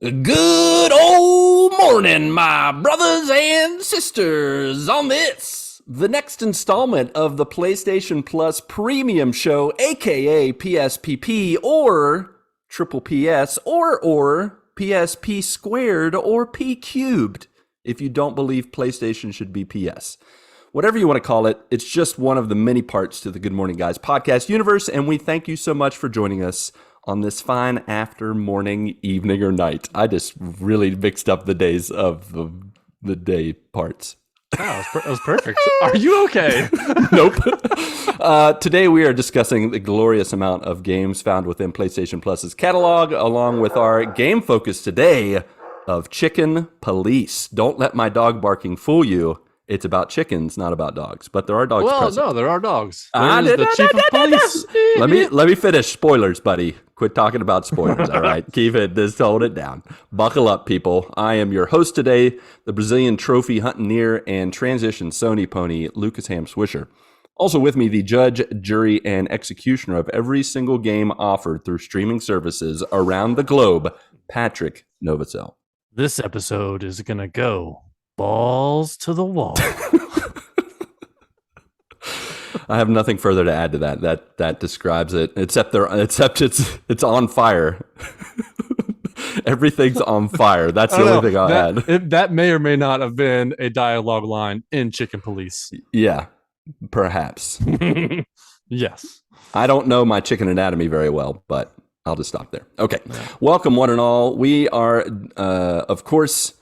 Good old morning, my brothers and sisters, on this, the next installment of the PlayStation Plus Premium Show, aka PSPP, or Triple PS, or PSP Squared, or P Cubed, if you don't believe PlayStation should be PS. Whatever you want to call it, it's just one of the many parts to the Good Morning Guys podcast universe, and we thank you so much for joining us on this fine after morning, evening, or night. I just really mixed up the days of the day parts. Wow, that was perfect. Are you okay? Nope. Today we are discussing the glorious amount of games found within PlayStation Plus's catalog, along with our game focus today of Chicken Police. Don't let my dog barking fool you. It's about chickens, not about dogs. But there are dogs present. No, there are dogs. There's the chief of police. Let me finish. Spoilers, buddy. Quit talking about spoilers, all right? Just hold it down. Buckle up, people. I am your host today, the Brazilian trophy hunting and transition Sony pony, Lucas Ham Swisher. Also with me, the judge, jury, and executioner of every single game offered through streaming services around the globe, Patrick Novacell. This episode is going to go balls to the wall. I have nothing further to add to that. That describes it. Except it's on fire. Everything's on fire. That's the only thing I'll add. That may or may not have been a dialogue line in Chicken Police. Yeah, perhaps. Yes. I don't know my chicken anatomy very well, but I'll just stop there. Okay. Yeah. Welcome, one and all. We are, of course,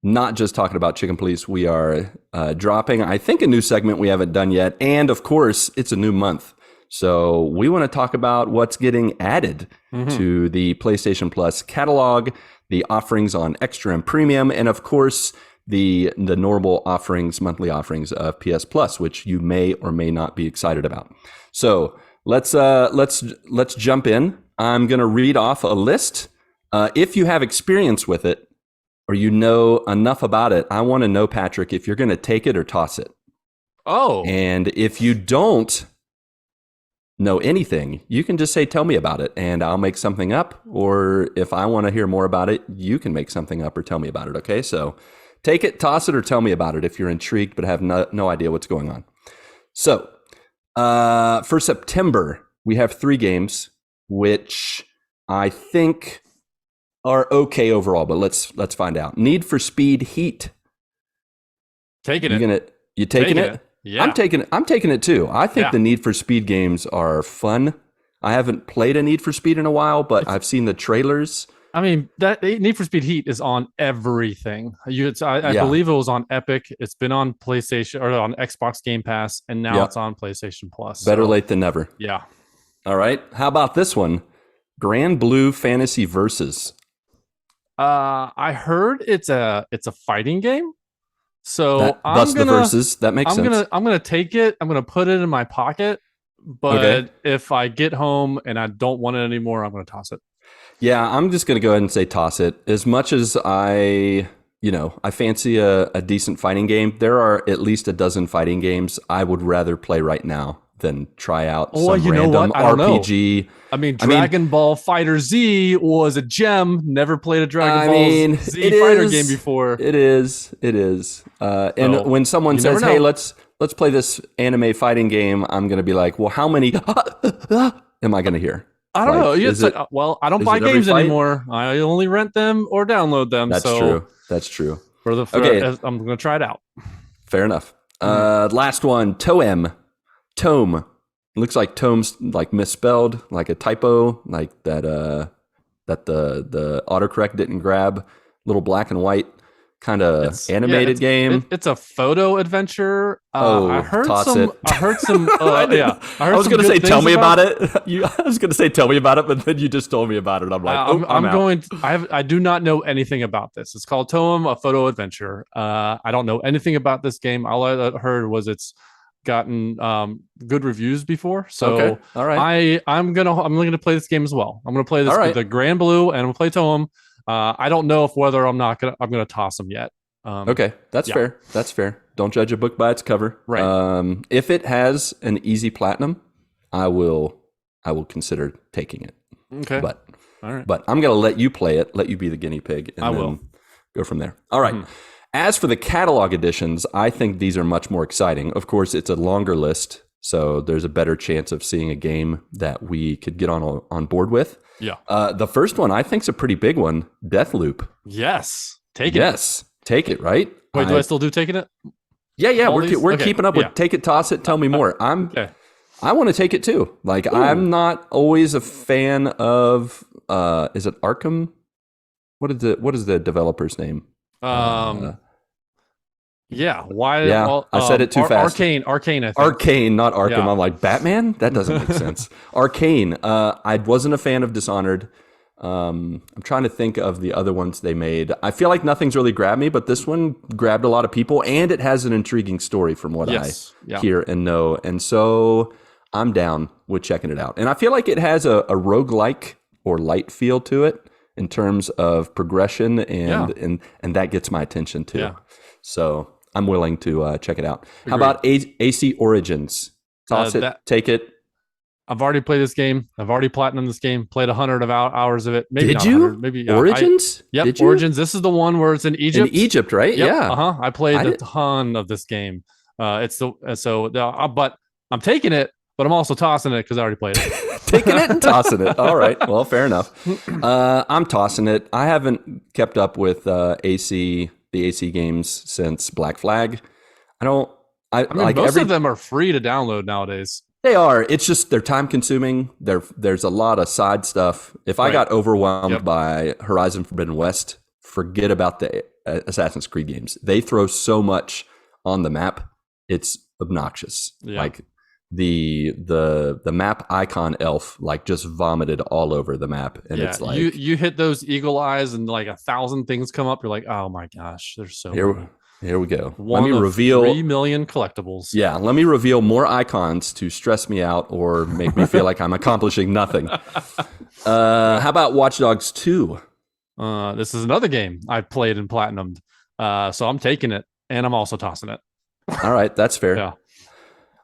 not just talking about Chicken Police. We are dropping, I think, a new segment we haven't done yet. And of course, it's a new month. So we want to talk about what's getting added to the PlayStation Plus catalog, the offerings on Extra and Premium, and of course, the normal offerings, monthly offerings of PS Plus, which you may or may not be excited about. So let's jump in. I'm going to read off a list. If you have experience with it, or you know enough about it, I want to know, Patrick, if you're going to take it or toss it. Oh. And if you don't know anything, you can just say, tell me about it, and I'll make something up. Or if I want to hear more about it, you can make something up or tell me about it, okay? So take it, toss it, or tell me about it if you're intrigued but have no idea what's going on. So for September, we have 3 games, which I think are okay overall, but let's find out. Need for Speed Heat. Taking it. You taking it? Yeah. I'm taking it too. I think the Need for Speed games are fun. I haven't played a Need for Speed in a while, but I've seen the trailers. I mean, that Need for Speed Heat is on everything. I believe it was on Epic. It's been on PlayStation or on Xbox Game Pass, and now it's on PlayStation Plus. Better late than never. Yeah. All right. How about this one? Grand Blue Fantasy Versus. I heard it's a fighting game. So the versus. That makes sense. I'm gonna take it. I'm gonna put it in my pocket. But if I get home and I don't want it anymore, I'm gonna toss it. Yeah, I'm just gonna go ahead and say toss it. As much as I fancy a decent fighting game, there are at least a dozen fighting games I would rather play right now than try out some random RPG. I mean, Dragon Ball Fighter Z was a gem. Never played a Dragon Ball Z fighter game before. It is. And when someone says, "Hey, let's play this anime fighting game," I'm going to be like, "Well, how many am I going to hear?" I don't know. I don't buy games anymore. I only rent them or download them. That's true. That's true. I'm going to try it out. Fair enough. Last one, Tome. Looks like Tome's like misspelled, like a typo, like that the autocorrect didn't grab. Little black and white kind of animated game. It's a photo adventure. I heard some. I was going to say tell me about it. I was going to say tell me about it, but then you just told me about it. I'm like, I'm out. I do not know anything about this. It's called Tome, a photo adventure. I don't know anything about this game. All I heard was it's gotten good reviews before, so all right. I'm gonna play this game as well. I'm gonna play this with the Grand Blue, and I'm gonna play Tome. I don't know whether I'm gonna toss them yet. That's fair. That's fair. Don't judge a book by its cover. Right. If it has an easy platinum, I will consider taking it. Okay. But All right. But I'm going to let you play it, let you be the guinea pig, and I then will. go from there. All right. As for the catalog editions, I think these are much more exciting. Of course, it's a longer list, so there's a better chance of seeing a game that we could get on board with. Yeah. The first one I think is a pretty big one, Deathloop. Yes. Take it. Yes, take it, right? Wait, do I still do taking it? Yeah, All we're these? we're Okay. keeping up with take it, toss it, tell me more. Okay. I want to take it too. Like I'm not always a fan of is it Arkham? What is the developer's name? Yeah. Why? Yeah, Well, I said it too fast. Arcane. I think. Arcane, not Arkham. Yeah. I'm like Batman. That doesn't make sense. Arcane. I wasn't a fan of Dishonored. I'm trying to think of the other ones they made. I feel like nothing's really grabbed me, but this one grabbed a lot of people, and it has an intriguing story from what I hear and know. And so I'm down with checking it out. And I feel like it has a roguelike or light feel to it in terms of progression, and that gets my attention too. Yeah. So I'm willing to check it out. How about AC Origins? Toss it, take it. I've already played this game. I've already platinumed this game. Played 100 hours of it. Maybe Did not you? 100, maybe Origins? Yep. Did you? Origins. This is the one where it's in Egypt. In Egypt, right? Yep. Yeah. I played a ton of this game. But I'm taking it, but I'm also tossing it because I already played it. Taking it and tossing it. All right. Well, fair enough. I'm tossing it. I haven't kept up with the AC games since Black Flag. I mean, like most of them are free to download nowadays. They are. It's just they're time consuming. There's a lot of side stuff. If I got overwhelmed by Horizon Forbidden West, forget about the Assassin's Creed games. They throw so much on the map. It's obnoxious. Yeah. Like the map icon elf like just vomited all over the map, and it's like you hit those eagle eyes and like 1,000 things come up. You're like, oh my gosh, there's so many. Here we go. Let me reveal 3 million collectibles. Yeah, let me reveal more icons to stress me out or make me feel like I'm accomplishing nothing. How about Watch Dogs 2? This is another game I played and platinumed. So I'm taking it, and I'm also tossing it. All right, that's fair. Yeah.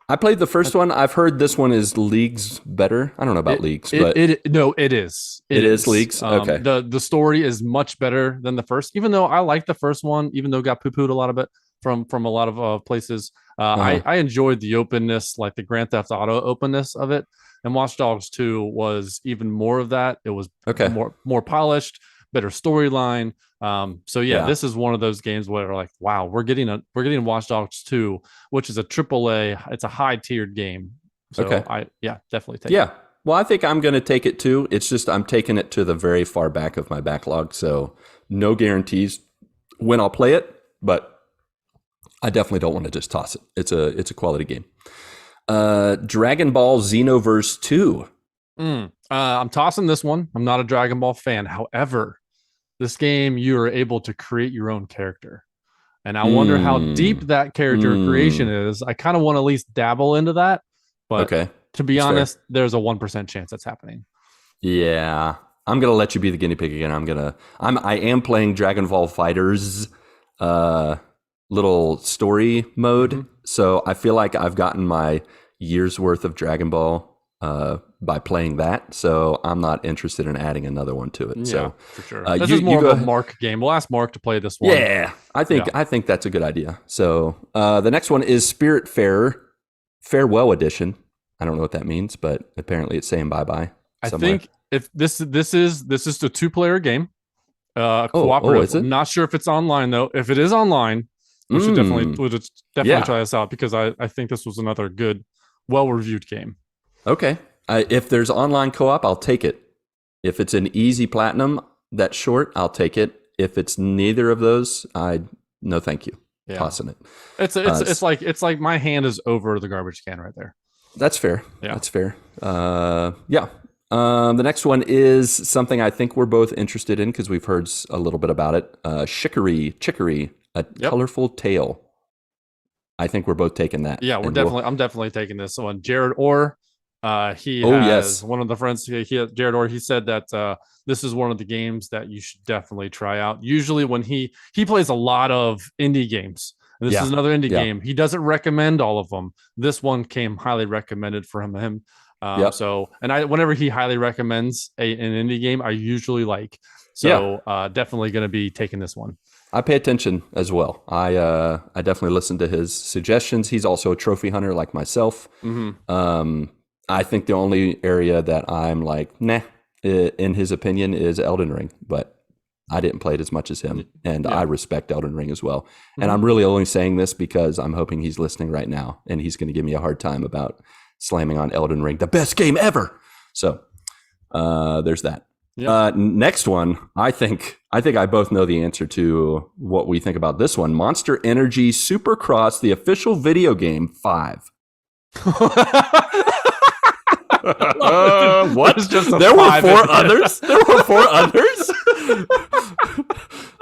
I played the first one. I've heard this one is leagues better. I don't know about leagues, but it is. It is leagues. Okay. The story is much better than the first, even though I like the first one, even though it got poo-pooed a lot of it from a lot of places. I enjoyed the openness, like the Grand Theft Auto openness of it. And Watch Dogs 2 was even more of that. It was more polished, better storyline. This is one of those games where like, wow, we're getting Watch Dogs 2, which is a AAA. It's a high tiered game. So definitely take it. Well, I think I'm going to take it too. It's just I'm taking it to the very far back of my backlog, so no guarantees when I'll play it, but I definitely don't want to just toss it. It's a quality game. Dragon Ball Xenoverse 2. I'm tossing this one. I'm not a Dragon Ball fan. However, this game, you are able to create your own character. And I wonder how deep that character creation is. I kind of want to at least dabble into that. But to be honest, there's a 1% chance that's happening. Yeah. I'm going to let you be the guinea pig again. I am playing Dragon Ball Fighters little story mode. Mm-hmm. So I feel like I've gotten my year's worth of Dragon Ball by playing that, so I'm not interested in adding another one to it. Yeah, so for sure. This is more of a Marc game. We'll ask Marc to play this one. Yeah, I think that's a good idea. So the next one is Spiritfarer Farewell Edition. I don't know what that means, but apparently it's saying bye bye. I think if this is the 2-player game, cooperative. Is it? I'm not sure if it's online though. If it is online, we should definitely try this out because I think this was another good, well-reviewed game. Okay. If there's online co-op, I'll take it. If it's an easy platinum that's short, I'll take it. If it's neither of those, no thank you. Yeah. Tossing it. It's like my hand is over the garbage can right there. That's fair. Yeah. That's fair. The next one is something I think we're both interested in because we've heard a little bit about it. Chicory, a colorful tale. I think we're both taking that. Yeah, I'm definitely taking this one. Jared Orr, one of the friends. Jared Orr. He said that this is one of the games that you should definitely try out. Usually, when he plays a lot of indie games, and this is another indie game. He doesn't recommend all of them. This one came highly recommended for him Yep. So, and whenever he highly recommends an indie game, I usually like. Yeah. So, definitely going to be taking this one. I pay attention as well. I definitely listen to his suggestions. He's also a trophy hunter like myself. I think the only area that I'm like, nah, in his opinion, is Elden Ring, but I didn't play it as much as him, and I respect Elden Ring as well. And I'm really only saying this because I'm hoping he's listening right now, and he's going to give me a hard time about slamming on Elden Ring, the best game ever. So there's that. Next one, I think I both know the answer to what we think about this one. Monster Energy Supercross, the official video game 5. What? There were 4 others? There were 4 others?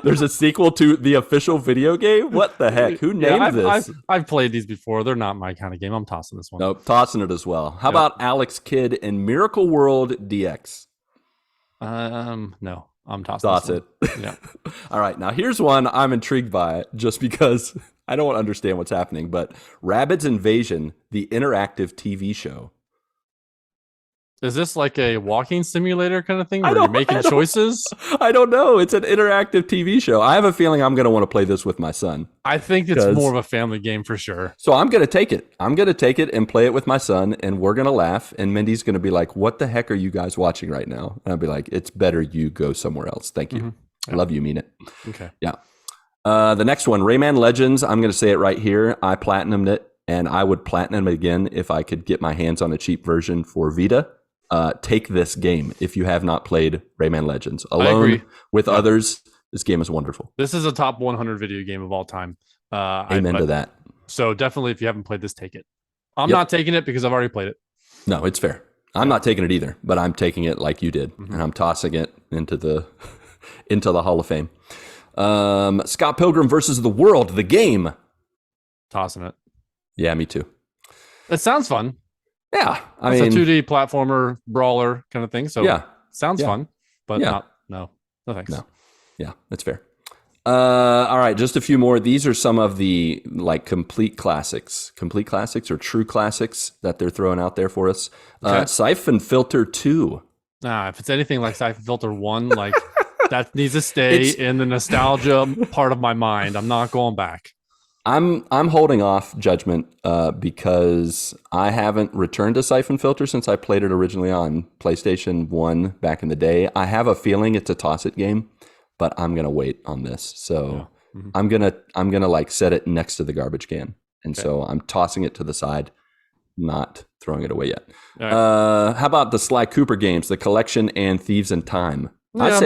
There's a sequel to the official video game? What the heck? Who named this? I've played these before. They're not my kind of game. I'm tossing this one. Nope, tossing it as well. How about Alex Kidd and Miracle World DX? No, I'm tossing Toss it. Yeah. All right, now here's one I'm intrigued by just because I don't understand what's happening, but Rabbids Invasion, the interactive TV show. Is this like a walking simulator kind of thing where you're making choices? I don't know. It's an interactive TV show. I have a feeling I'm going to want to play this with my son. I think it's more of a family game for sure. So I'm going to take it. I'm going to take it and play it with my son, and we're going to laugh. And Mindy's going to be like, what the heck are you guys watching right now? And I'll be like, it's better you go somewhere else. Thank you. I love you. Mean it. Okay. Yeah. The next one, Rayman Legends. I'm going to say it right here. I platinumed it, and I would platinum it again if I could get my hands on a cheap version for Vita. Take this game if you have not played Rayman Legends. Alone with others, this game is wonderful. This is a top 100 video game of all time. Amen to that. So definitely, if you haven't played this, take it. I'm not taking it because I've already played it. No, it's fair. I'm not taking it either, but I'm taking it like you did, and I'm tossing it into the Hall of Fame. Scott Pilgrim versus the World, the game. Tossing it. Yeah, me too. It sounds fun. Yeah, it's a 2D platformer brawler kind of thing. So sounds fun, but no thanks. No, yeah, that's fair. All right, just a few more. These are some of the like complete classics or true classics that they're throwing out there for us. Siphon Filter 2. If it's anything like Siphon Filter 1, like that needs to stay in the nostalgia part of my mind. I'm not going back. I'm holding off judgment because I haven't returned to Siphon Filter since I played it originally on PlayStation 1 back in the day. I have a feeling it's a toss-it game, but I'm gonna wait on this. So I'm gonna like set it next to the garbage can, and so I'm tossing it to the side, not throwing it away yet. Right. How about the Sly Cooper games, the collection and Thieves in Time? I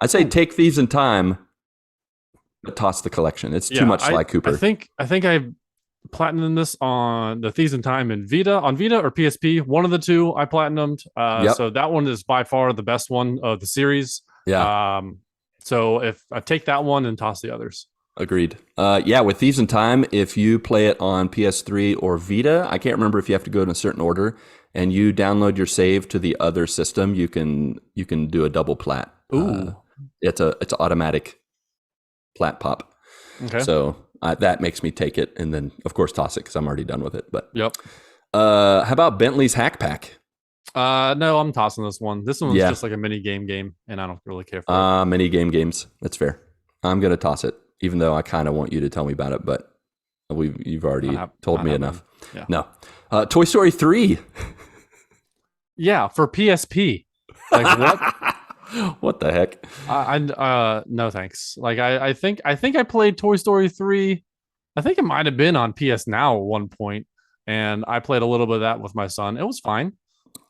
say take Thieves in Time. But toss the collection. It's too much Sly Cooper. I think I platinumed this on the Thieves in Time and Vita or PSP. One of the two I platinumed. So that one is by far the best one of the series. Yeah. So if I take that one and toss the others. Agreed. With Thieves in Time, if you play it on PS3 or Vita, I can't remember if you have to go in a certain order, and you download your save to the other system, you can do a double plat. Ooh. It's automatic plat pop. Okay. So that makes me take it and then of course toss it because I'm already done with it. But how about Bentley's Hack Pack? No, I'm tossing this one. This one's just like a mini game, and I don't really care for it. Mini games. That's fair. I'm gonna toss it, even though I kind of want you to tell me about it, but you've already told me enough. Yeah. No. Toy Story 3. Yeah, for PSP. Like what? What the heck? No thanks. Like I think I played Toy Story 3. I think it might have been on PS Now at one point, and I played a little bit of that with my son. It was fine.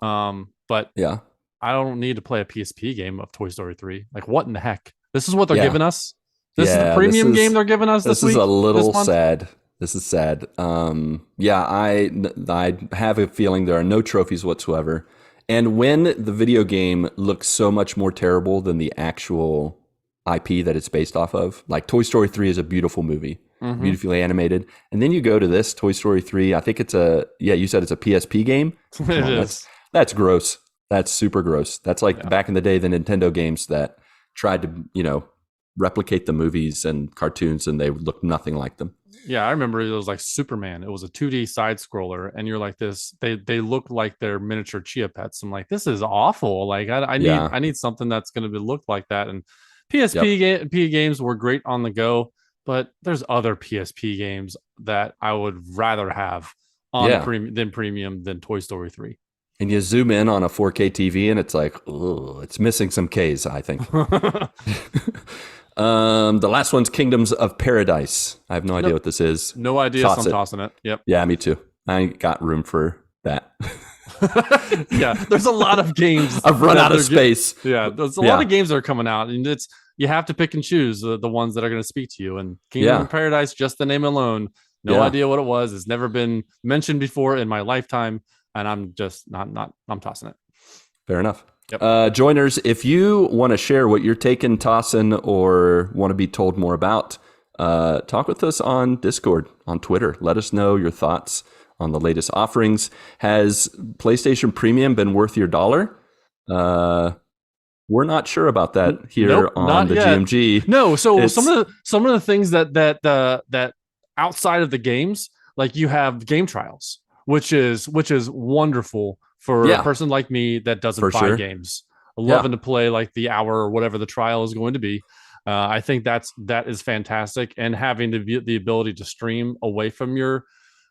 But I don't need to play a PSP game of Toy Story 3. Like what in the heck? This is what they're giving us? This is the premium game they're giving us this week? This is a little sad. This is sad. I have a feeling there are no trophies whatsoever. And when the video game looks so much more terrible than the actual IP that it's based off of, like Toy Story 3 is a beautiful movie, beautifully animated. And then you go to this Toy Story 3, I think you said it's a PSP game? It is. That's gross. That's super gross. That's like back in the day, the Nintendo games that tried to, replicate the movies and cartoons, and they look nothing like them. Yeah, I remember it was like Superman. It was a 2D side scroller, and you're like this. They look like they're miniature chia pets. I'm like, this is awful. Like Yeah. I need something that's going to be look like that. And Yep. PSP games were great on the go, but there's other PSP games that I would rather have on Yeah. premium than Toy Story 3. And you zoom in on a 4K TV and it's like, oh, it's missing some Ks, I think. The last one's Kingdoms of Paradise. I have no idea what this is. No idea, so I'm tossing it. Yep. Yeah, me too. I ain't got room for that. Yeah, there's a lot of games. I've run out of space. There's a lot of games that are coming out, and you have to pick and choose the ones that are going to speak to you. And Kingdom of Paradise, just the name alone, no idea what it was. It's never been mentioned before in my lifetime, and I'm just I'm tossing it. Fair enough. Yep. Joiners, if you want to share what you're taking, tossing, or want to be told more about, talk with us on Discord, on Twitter. Let us know your thoughts on the latest offerings. Has PlayStation Premium been worth your dollar? We're not sure about that here on the yet. GMG. No, so some of the things that outside of the games, like you have game trials, which is wonderful for a person like me that doesn't buy games, loving to play like the hour or whatever the trial is going to be. I think that is fantastic, and having the ability to stream away from your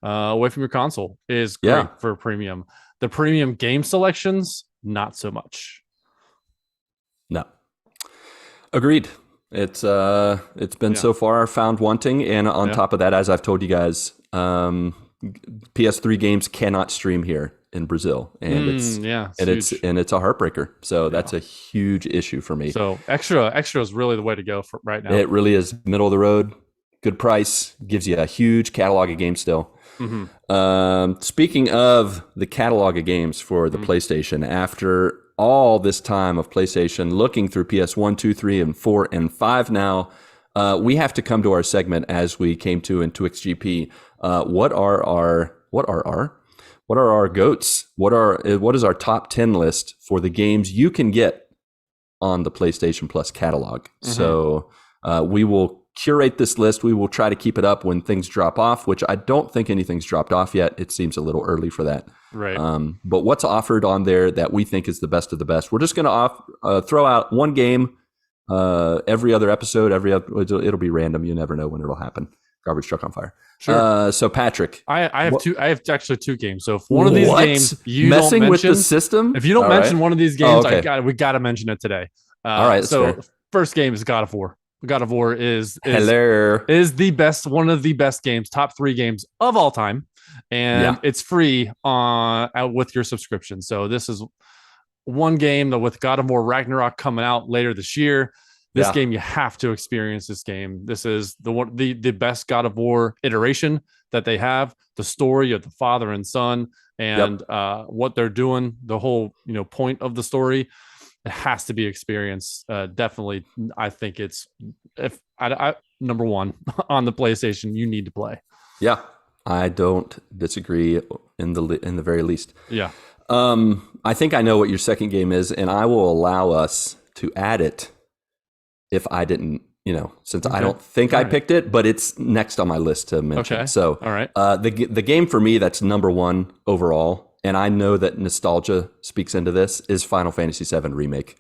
console is great for premium. The premium game selections, not so much. No, agreed. It's been so far found wanting, and on top of that, as I've told you guys, PS3 games cannot stream here in Brazil, and it's a heartbreaker. So that's a huge issue for me. So extra is really the way to go for right now. It really is middle of the road, good price, gives you a huge catalog of games still. Mm-hmm. Speaking of the catalog of games for the PlayStation, after all this time of PlayStation looking through PS1, 2, 3, and 4, and 5 now, we have to come to our segment as we came to in Twix GP. What are our goats? What is our top 10 list for the games you can get on the PlayStation Plus catalog? Mm-hmm. So we will curate this list. We will try to keep it up when things drop off, which I don't think anything's dropped off yet. It seems a little early for that. Right. But what's offered on there that we think is the best of the best? We're just going to throw out one game every other episode. It'll be random. You never know when it'll happen. Garbage Truck on Fire. Sure. So Patrick, I have two. I have actually two games. So if one of these games you messing don't mention, with the system, if you don't mention one of these games, we got to mention it today. All right. So fair. First game is God of War. God of War is the best, one of the best games, top 3 games of all time, and it's free with your subscription. So this is one game that with God of War Ragnarok coming out later this year. This game, you have to experience this game. This is the best God of War iteration that they have. The story of the father and son, and what they're doing, the whole point of the story, it has to be experienced. Definitely, I think it's number one on the PlayStation. You need to play. Yeah, I don't disagree in the very least. Yeah. I think I know what your second game is, and I will allow us to add it. If I didn't, since I don't think I picked it, but it's next on my list to mention. Okay. So, all right. The game for me that's number one overall, and I know that nostalgia speaks into this, is Final Fantasy VII Remake.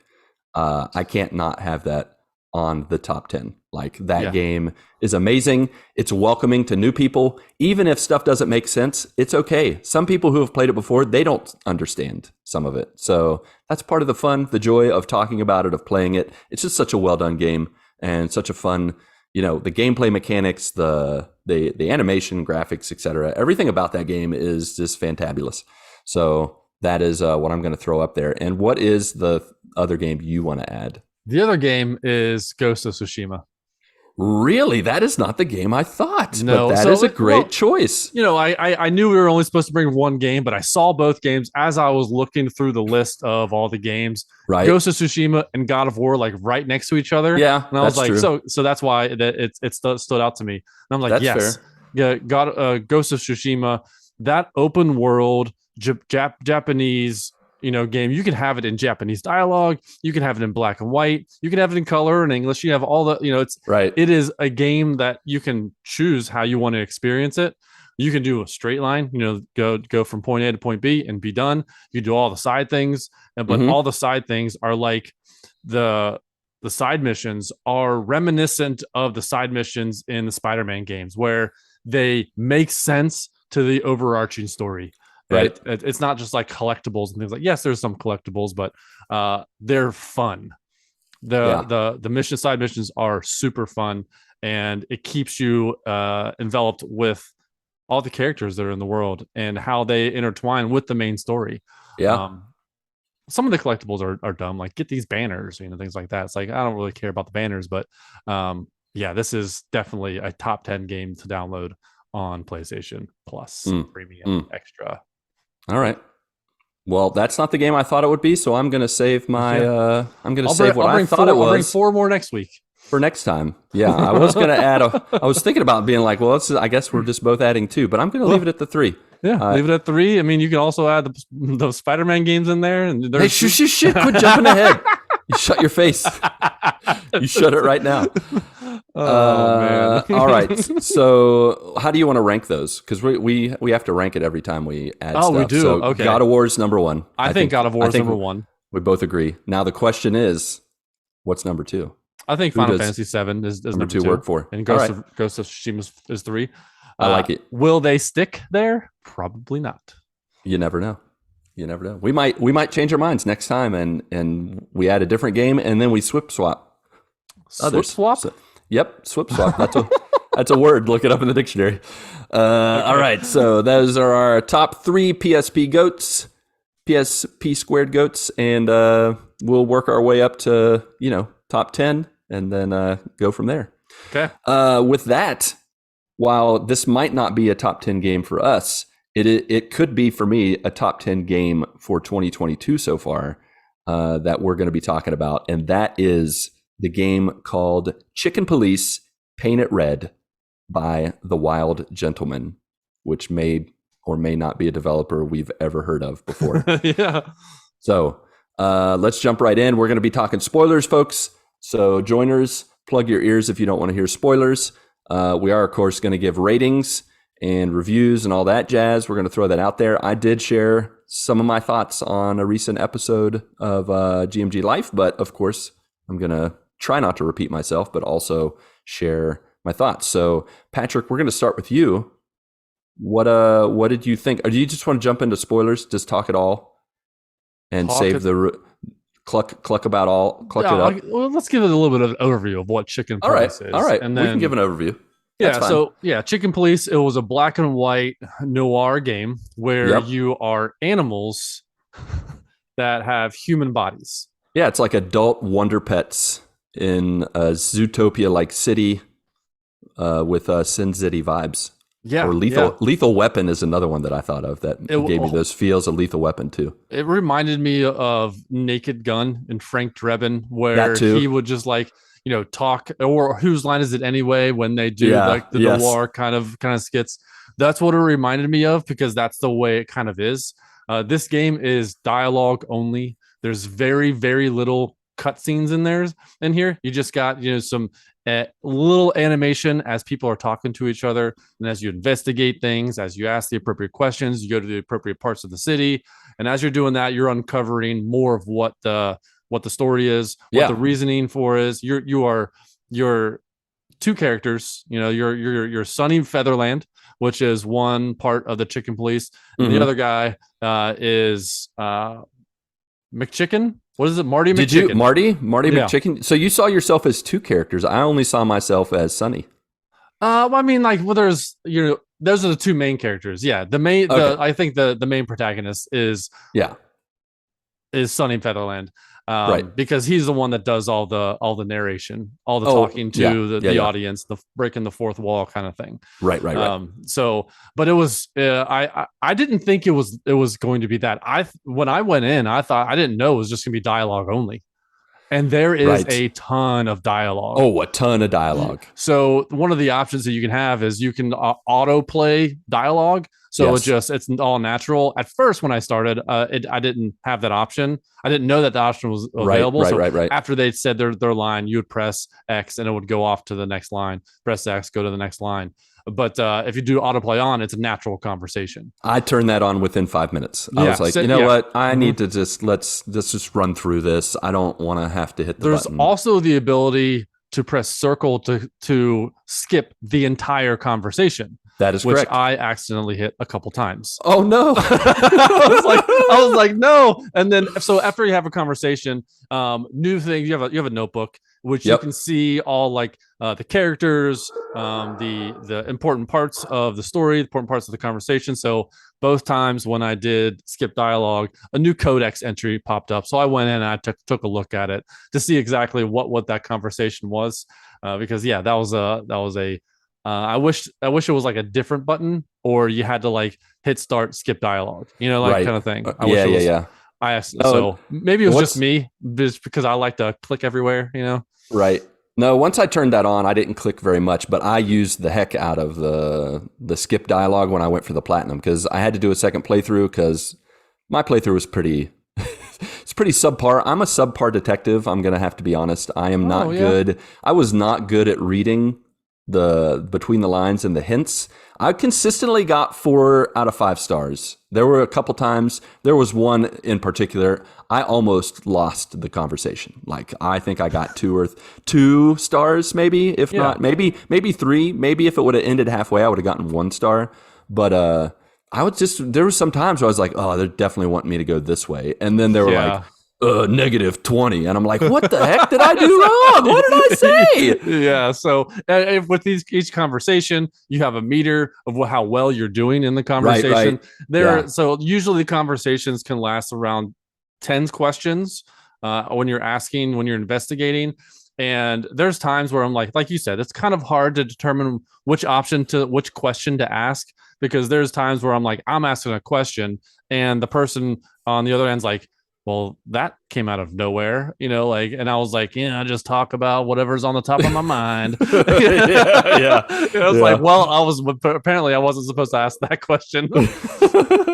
I can't not have that on the top 10. Like, that game is amazing. It's welcoming to new people. Even if stuff doesn't make sense, it's okay. Some people who have played it before, they don't understand some of it. So that's part of the fun, the joy of talking about it, of playing it. It's just such a well done game and such a fun, the gameplay mechanics, the animation, graphics, etc. Everything about that game is just fantabulous. So that is what I'm going to throw up there. And what is the other game you want to add? The other game is Ghost of Tsushima. Really? That is not the game I thought. No, but that is a great choice. I knew we were only supposed to bring one game, but I saw both games as I was looking through the list of all the games. Right. Ghost of Tsushima and God of War, like right next to each other. Yeah. And I was like, true. So that's why it stood out to me. And I'm like, that's fair. Yeah, Ghost of Tsushima, that open world Japanese game. You can have it in Japanese dialogue, you can have it in black and white, you can have it in color and English. You have all the, it is a game that you can choose how you want to experience it. You can do a straight line, go from point A to point B and be done. You do all the side things, but all the side things are like the side missions are reminiscent of the side missions in the Spider-Man games, where they make sense to the overarching story. Right. It's not just like collectibles and things like, yes, there's some collectibles, but they're fun. The side missions are super fun, and it keeps you enveloped with all the characters that are in the world and how they intertwine with the main story. Yeah. Some of the collectibles are dumb, like get these banners, things like that. It's like, I don't really care about the banners, but this is definitely a top 10 game to download on PlayStation Plus Premium Extra. All right. Well, that's not the game I thought it would be, so I'm going to save my. I'm going to save what I thought it was. I'll bring 4 more next week for next time. Yeah, I was going to add. I was thinking about being like, well, I guess we're just both adding 2, but I'm going to leave it at the 3. Yeah, leave it at 3. I mean, you can also add those Spider-Man games in there. And hey, shit! Quit jumping ahead. You shut your face. You shut it right now. Oh man! All right. So, how do you want to rank those? Because we have to rank it every time we add stuff. We do. So Okay. God of War is number 1. I think God of War is number 1. We both agree. Now the question is, what's number 2? I think Final Fantasy VII is number 2 work for, and Ghost of Tsushima is 3. I like it. Will they stick there? Probably not. You never know. We might change our minds next time, and we add a different game, and then we swap. Swap? Yep, swap. That's a word. Look it up in the dictionary. Okay. All right, so those are our top 3 PSP goats, PSP squared goats, and we'll work our way up to top 10, and then go from there. Okay. With that, while this might not be a top 10 game for us, it could be for me a top 10 game for 2022 so far that we're going to be talking about, and that is the game called Chicken Police Paint It Red by The Wild Gentleman, which may or may not be a developer we've ever heard of before. Yeah. So let's jump right in. We're going to be talking spoilers, folks. So joiners, plug your ears if you don't want to hear spoilers. We are, of course, going to give ratings and reviews and all that jazz. We're going to throw that out there. I did share some of my thoughts on a recent episode of GMG Life, but of course, I'm going to try not to repeat myself, but also share my thoughts. So, Patrick, we're going to start with you. What did you think? Or do you just want to jump into spoilers? Just talk it all and save the cluck about all. Cluck it up. Well, let's give it a little bit of an overview of what Chicken Police is. All right, and then, we can give an overview. That's fine. So Chicken Police. It was a black and white noir game where you are animals that have human bodies. Yeah, it's like adult Wonder Pets in a Zootopia-like city with Sin City vibes. Yeah, or Lethal Weapon is another one that I thought of that gave me those feels of Lethal Weapon too. It reminded me of Naked Gun and Frank Drebin, where he would just talk, or whose line is it anyway, when they do the noir kind of skits. That's what it reminded me of, because that's the way it kind of is. This game is dialogue only. There's very, very little cutscenes in here. You just got some little animation as people are talking to each other, and as you investigate things, as you ask the appropriate questions, you go to the appropriate parts of the city, and as you're doing that, you're uncovering more of what the story is, what the reasoning for is. You're 2 characters. You're Sonny Featherland, which is one part of the Chicken Police, and the other guy is McChicken. What is it? Marty McChicken. Marty McChicken. So you saw yourself as 2 characters. I only saw myself as Sonny. There's those are the 2 main characters. Yeah. I think the main protagonist is Sonny Featherland. Right, because he's the one that does all the narration, all the talking to the audience, the breaking the fourth wall kind of thing. Right. But it was I didn't think it was going to be that. When I went in, I thought, I didn't know it was just going to be dialogue only, and there is a ton of dialogue. Oh, a ton of dialogue. So one of the options that you can have is you can auto play dialogue, So Yes. it's all natural. At first, when I started, I didn't have that option. I didn't know that the option was Right, available. right, So right, right. after they said their line, you would press X and it would go off to the next line. Press X, go to the next line. But if you do autoplay on, it's a natural conversation. I turned that on within 5 minutes. I was Yeah. like, So, you know yeah. what? I need to just let's just run through this. I don't want to have to hit the There's button. also the ability to press circle to skip the entire conversation. That is which correct. I accidentally hit a couple times. Oh no. I was like, no. And then so after you have a conversation, new things, you have a notebook which you can see all like the characters, the important parts of the story, important parts of the conversation. So both times when I did skip dialogue, a new codex entry popped up. So I went in and I took a look at it to see exactly what that conversation was. Because yeah, that was a I wish it was like a different button, or you had to like hit start, skip dialogue, like right. kind of thing. I Yeah, wish it was. yeah. I asked, so maybe it was just me, just because I like to click everywhere, Right. No, once I turned that on, I didn't click very much, but I used the heck out of the skip dialogue when I went for the platinum, because I had to do a second playthrough because my playthrough was pretty it's pretty subpar. I'm a subpar detective. I'm gonna have to be honest. I am not good. I was not good at reading the between the lines and the hints. I consistently got 4 out of 5 stars. There were a couple times. There was one in particular. I almost lost the conversation. Like I think I got 2 stars, maybe if not, maybe 3. Maybe if it would have ended halfway, I would have gotten 1 star. But I would there was some times where I was like, oh, they're definitely wanting me to go this way, and then they were like, -20, and I'm like, what the heck did I do wrong? What did I say? Yeah. So with each conversation, you have a meter of how well you're doing in the conversation. Right. So usually conversations can last around 10 questions when you're investigating. And there's times where I'm like you said, it's kind of hard to determine which question to ask, because there's times where I'm asking a question and the person on the other end's like, well, that came out of nowhere, and I was like, I just talk about whatever's on the top of my mind. Like, well, apparently I wasn't supposed to ask that question.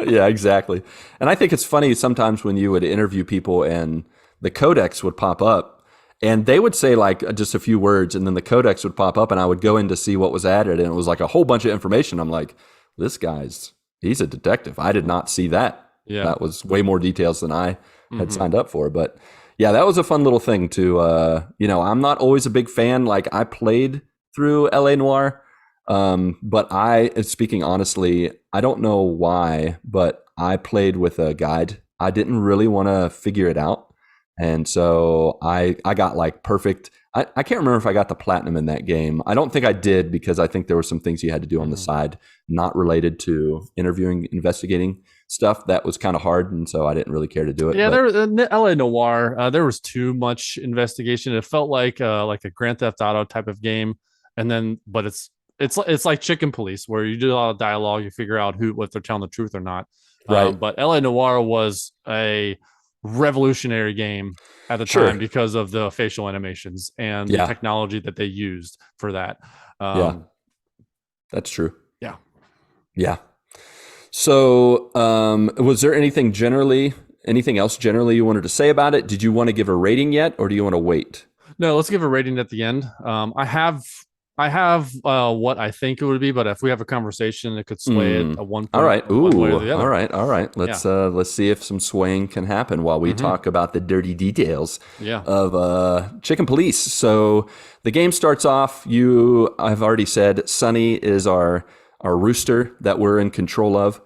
Yeah, exactly. And I think it's funny sometimes when you would interview people and the codex would pop up and they would say like just a few words, and then the codex would pop up and I would go in to see what was added, and it was like a whole bunch of information. I'm like, he's a detective. I did not see that. Yeah. That was way more details than I had signed up for. But yeah, that was a fun little thing to, I'm not always a big fan. Like I played through LA Noire. But speaking honestly, I don't know why, but I played with a guide. I didn't really want to figure it out. And so I got like perfect. I can't remember if I got the platinum in that game. I don't think I did, because I think there were some things you had to do on the side not related to investigating stuff that was kind of hard, and so I didn't really care to do it. Yeah, there was LA Noire. There was too much investigation. It felt like a Grand Theft Auto type of game, and then but it's like Chicken Police, where you do a lot of dialogue, you figure out if they're telling the truth or not. Right. But LA Noire was a revolutionary game at the time because of the facial animations and the technology that they used for that. That's true. Yeah. So, was there anything else generally you wanted to say about it? Did you want to give a rating yet, or do you want to wait? No, let's give a rating at the end. I have what I think it would be, but if we have a conversation, it could sway it at one point. All right. Ooh. One way or the other. All right. Let's see if some swaying can happen while we talk about the dirty details of Chicken Police. So the game starts off. I've already said Sonny is our rooster that we're in control of.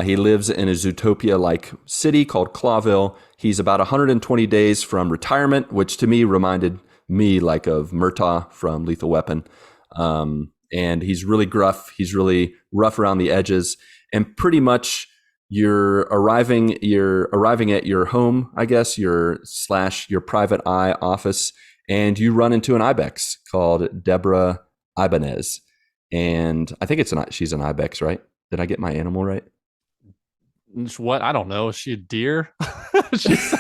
He lives in a Zootopia-like city called Clawville. He's about 120 days from retirement, which to me reminded me like of Murtaugh from Lethal Weapon. And he's really gruff. He's really rough around the edges. And pretty much you're arriving at your home, I guess, your private eye office, and you run into an ibex called Deborah Ibanez. And I think she's an ibex, right? Did I get my animal right? What? I don't know. Is she a deer? She was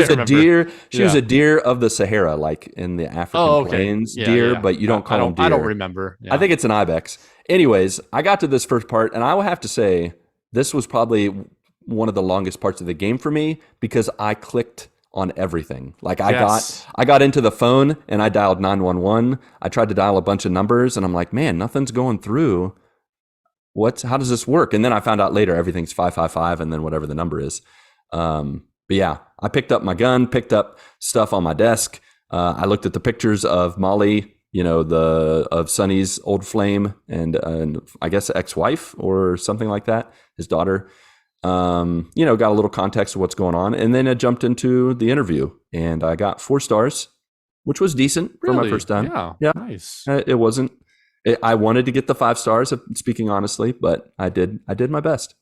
a deer. She was a deer of the Sahara, like in the African plains deer, but you don't call them deer. I don't remember. Yeah. I think it's an ibex. Anyways, I got to this first part, and I will have to say this was probably one of the longest parts of the game for me because I clicked on everything. Like I got into the phone and I dialed 911. I tried to dial a bunch of numbers and I'm like, man, nothing's going through. How does this work? And then I found out later everything's 555 and then whatever the number is. But yeah, I picked up my gun, picked up stuff on my desk. I looked at the pictures of Molly, of Sonny's old flame and I guess ex-wife or something like that, his daughter. Got a little context of what's going on. And then I jumped into the interview and I got 4 stars, which was decent for my first time. Yeah. Nice. It wasn't, I wanted to get the 5 stars, speaking honestly, but I did my best.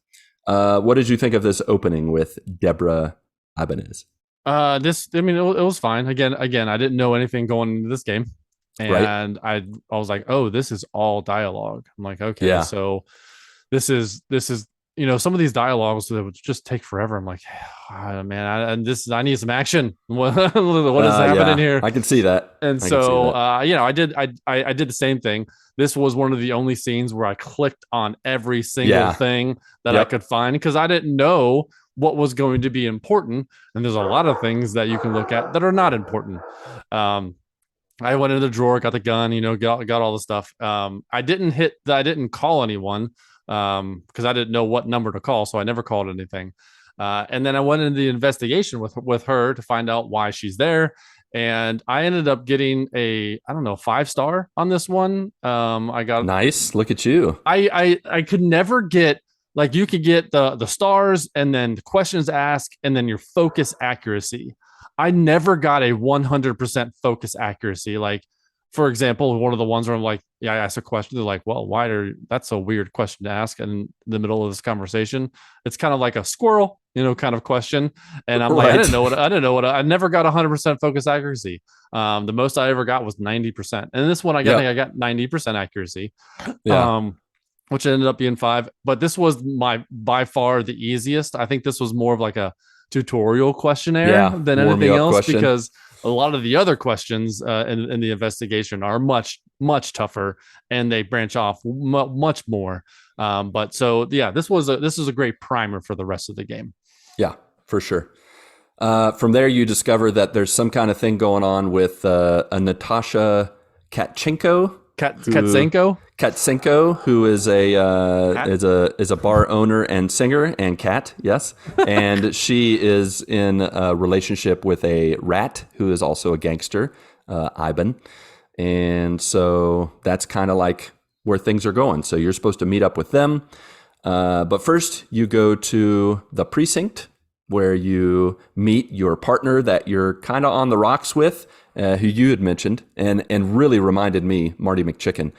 What did you think of this opening with Deborah Ibanez? It was fine. Again, I didn't know anything going into this game. And I was like, oh, this is all dialogue. I'm like, okay, so this is some of these dialogues that would just take forever. I'm like, oh, man, I need some action. What is happening here? I can see that. And I did the same thing. This was one of the only scenes where I clicked on every single thing that I could find because I didn't know what was going to be important. And there's a lot of things that you can look at that are not important. I went into the drawer, got the gun, got all the stuff. I didn't call anyone because I didn't know what number to call. So I never called anything. And then I went into the investigation with her to find out why she's there. And I ended up getting 5-star on this one. I got nice. Look at you. I could never get, like, you could get the stars and then the questions asked and then your focus accuracy. I never got a 100% focus accuracy. Like, for example, one of the ones where I'm like, I asked a question. They're like, well, that's a weird question to ask in the middle of this conversation. It's kind of like a squirrel, kind of question. And I'm like, I didn't know I never got 100% focus accuracy. The most I ever got was 90%. And this one, I got 90% accuracy, which ended up being 5. But this was by far the easiest. I think this was more of like a tutorial questionnaire than anything else because a lot of the other questions in the investigation are much, much tougher and they branch off much more. This is a great primer for the rest of the game. Yeah, for sure. From there, you discover that there's some kind of thing going on with a Natasha Katchenko. Katsenko, who is a bar owner and singer and cat, yes, and she is in a relationship with a rat who is also a gangster, Ivan, and so that's kind of like where things are going. So you're supposed to meet up with them, but first you go to the precinct where you meet your partner that you're kind of on the rocks with. Who you had mentioned, and really reminded me, Marty McChicken.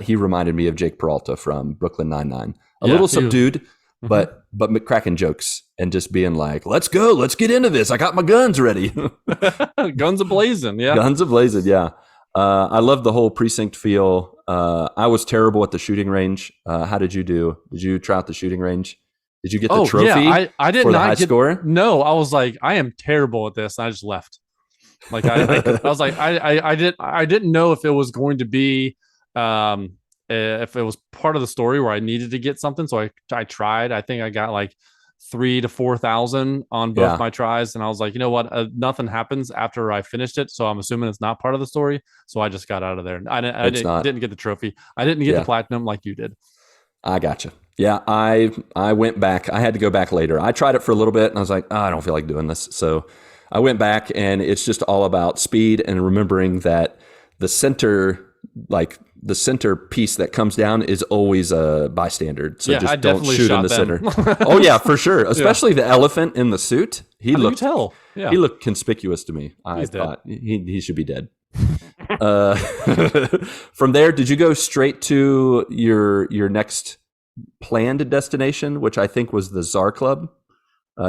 He reminded me of Jake Peralta from Brooklyn Nine-Nine. A little subdued, but cracking jokes and just being like, let's go, let's get into this. I got my guns ready. Guns a-blazing, yeah. Guns a-blazing, yeah. I love the whole precinct feel. I was terrible at the shooting range. How did you do? Did you try out the shooting range? Did you get the trophy I did for not the high score? No, I was like, I am terrible at this. And I just left. Like I was like, I didn't know if it was going to be, if it was part of the story where I needed to get something. So I tried. I think I got like 3,000 to 4,000 on both my tries. And I was like, you know what? Nothing happens after I finished it. So I'm assuming it's not part of the story. So I just got out of there. I didn't get the trophy. I didn't get the platinum like you did. I gotcha. Yeah, I went back. I had to go back later. I tried it for a little bit and I was like, I don't feel like doing this. So I went back and it's just all about speed and remembering that the center piece that comes down is always a bystander. So just don't shoot in the center. Oh yeah, for sure. Especially the elephant in the suit. He looked conspicuous to me. I thought he should be dead. From there, did you go straight to your next planned destination, which I think was the Czar Club?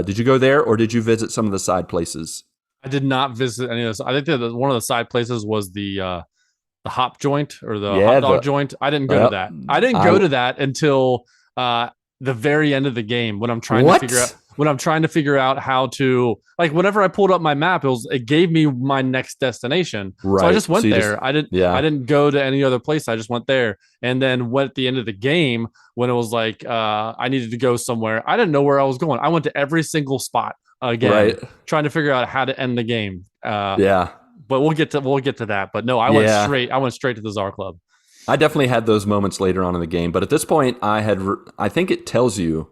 Did you go there, or did you visit some of the side places? I did not visit any of this. I think that one of the side places was the hop joint or the hot dog joint. I didn't go to that. I didn't go to that until the very end of the game when I'm trying to figure out when I'm trying to figure out how to, like, whenever I pulled up my map, it gave me my next destination. Right. So I just went there. Just, I didn't go to any other place. I just went there. And then went at the end of the game when it was like I needed to go somewhere. I didn't know where I was going. I went to every single spot again, trying to figure out how to end the game. But we'll get to that. But no, I went straight to the Czar Club. I definitely had those moments later on in the game, but at this point, I think it tells you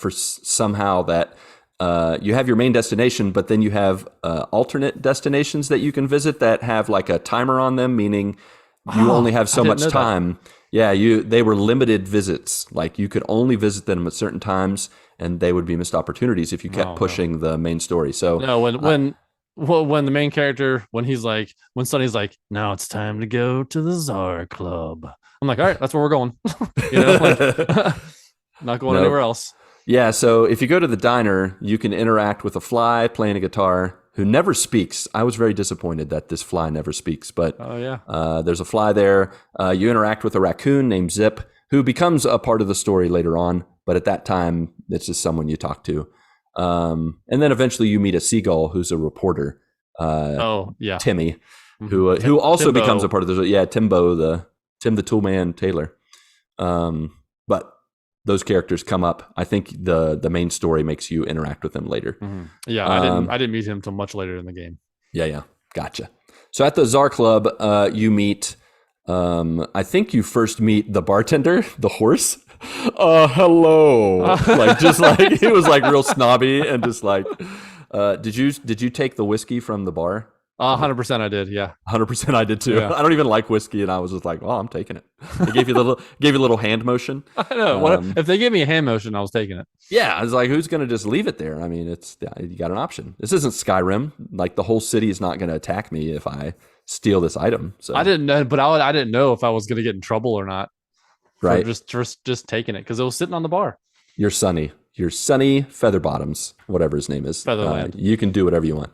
somehow that you have your main destination, but then you have alternate destinations that you can visit that have like a timer on them, meaning you only have so much time. That. Yeah, they were limited visits. Like you could only visit them at certain times, and they would be missed opportunities if you kept pushing the main story. So when the main character, when Sonny's like, now it's time to go to the Czar Club. I'm like, all right, that's where we're going. Not going anywhere else. Yeah, so if you go to the diner, you can interact with a fly playing a guitar who never speaks. I was very disappointed that this fly never speaks, but there's a fly there. You interact with a raccoon named Zip, who becomes a part of the story later on, but at that time, it's just someone you talk to. And then eventually you meet a seagull who's a reporter. Timmy, who also Timbo. becomes a part of the. Yeah, Timbo, Tim the Toolman Taylor. But those characters come up. I think the main story makes you interact with them later. Mm-hmm. Yeah, I didn't meet him till much later in the game. Yeah, gotcha. So at the Czar Club, you meet. I think you first meet the bartender, the horse. Hello. He was like real snobby and just like, did you take the whiskey from the bar? 100% I did. Yeah. 100% I did too. Yeah. I don't even like whiskey. And I was just like, well, I'm taking it. They gave you a little hand motion. I know. If they gave me a hand motion, I was taking it. Yeah. I was like, who's going to just leave it there? I mean, you got an option. This isn't Skyrim. Like the whole city is not going to attack me if I steal this item. So I didn't know, but I didn't know if I was going to get in trouble or not. Right. Just taking it because it was sitting on the bar. You're Sonny Featherbottoms, whatever his name is. Featherland. You can do whatever you want.